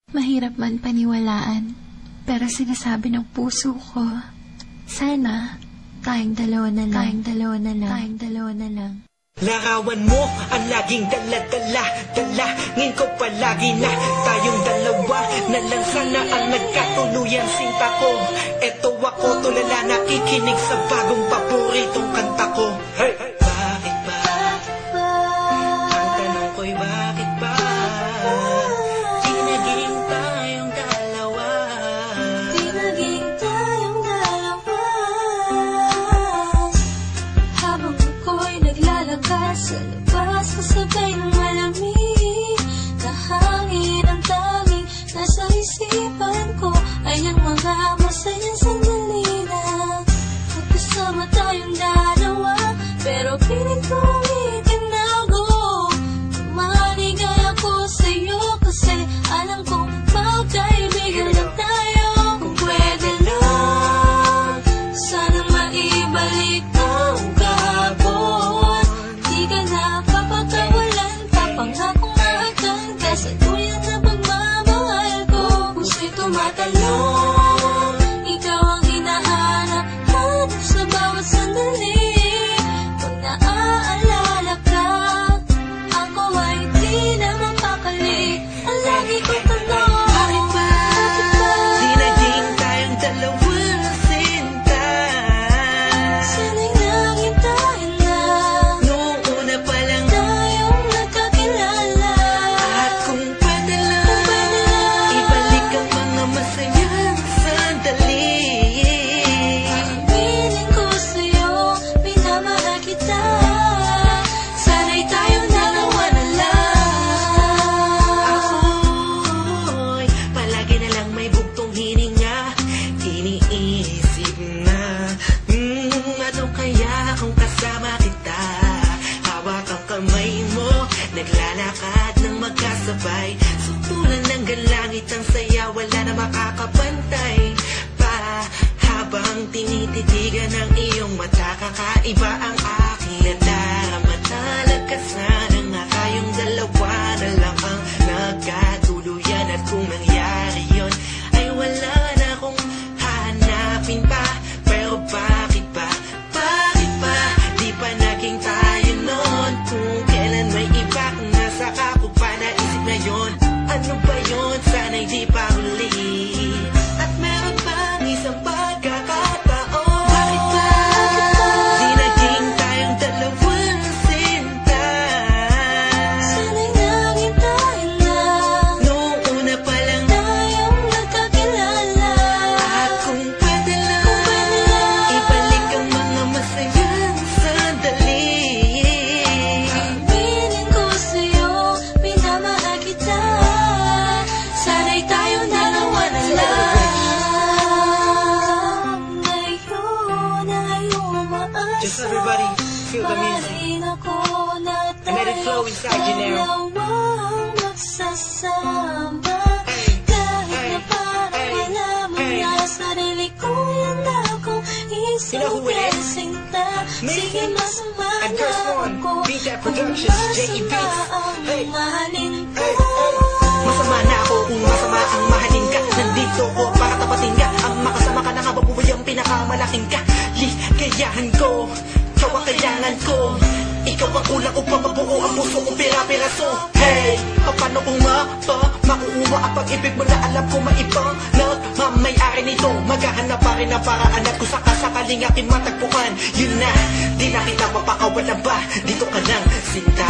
Mahirap man paniwalaan, pero sinasabi ng puso ko, sana tayong dalawa na lang, tayong dalawa na lang. Larawan mo ang laging dala-dala, dalangin ko palagi na tayong dalawa na lang sana ang nagkatuluyan sinta ko. Eto ako tulala nakikinig sa bagong paboritong kanta ko. Hey! Bakit ba? Ang tanong ko'y bakit ba? Di naging tayong dalawa. Di naging tayong dalawa. Habang ako'y naglalakad sa labas, kasabay ng malamig na hangin, ang tanging nasa isipan ko ay ang mga masayang sandali na magkasama tayong dalawa. Pero piling ko itinago, maligay ako sa'yo kasi alam kong magkaibigan lang tayo. Kung pwede lang, sana maibalik ang kahapon. Di ka na papakawalan, papangakong maagdan ka sa tuyan na pagmamahal ko. Puso'y tumatalon, ikaw ang hinahanap, hanap sa bawat sandali. Pag naaalala ka, ako ay di na mapakali. Ang lagi kong tanong, bakit ba? Di naging tayong dalawa sinta. Sana'y naging tayo na Noong una pa lang tayong nagkakilala. at kung pwede lang, ibalik ang mga masayang sandali. Piling ko sa'yo, minamahal kita. Sana'y tayong dalawa na lang. Ako'y palagi na lang may bugtong hininga, iniisip na ano kaya kung kasama kita. Hawak ang kamay mo, naglalakad ng magkasabay, sutulan ng galangit ang saya, wala na makakapantay pa. Habang tinititigan ng iyong mata, kakaiba ang aking nadarama. Talaga sana nga tayong dalawa na lang ang nagkatuluyan. At kung nangyari yun, ay wala na akong hahanapin pa. Pero bakit ba? Bakit ba? Di pa naging tayo noon. Kung kailan may iba, kung nasa ako pa naisip na yun. Ano ba yun? Sana'y di pa huli. At meron pang isang pagkakataon. Bakit ba? Di naging tayong dalawa sinta. Sana'y naging tayo na Noong una pa lang tayong nagkakilala. at kung pwede lang, ibalik ang mga masayang sandali. Piling ko sa'yo, minamahal kita. Sana'y tayong dalawa na lang. Ngayon ay umaasa. Just everybody feel the music. Mahalin ako na And let it flow inside you now. dalawang magsasama. Hey, Kahit hey, na parang hey, wala mo hey. na sarili ko, yan akong You know who it is? sinta. Sige, Me masama and na Curse One, ako. Beat That Kung Productions, J.E. masama Beats. ang Hey, mahalin ko. hey, hey. Masama na ako kung masama ang mahalin ka. Nandito ko para tapatin ka. Ang makasama ka na kababuhay ang pinakamalaking ka. Ligayahan ko, ikaw ang kailangan ko. Ikaw ang kulang upang mabuo ang puso kong pira-piraso. Hey, paano kung makukuha ang pag-ibig mo na alam ko maibang nagmamayari nito. Maghahanap pa rin ang paraan at kung sakasakaling aking matagpuan, yun na, di na kita mapakawalan ba? Dito ka lang, sinta.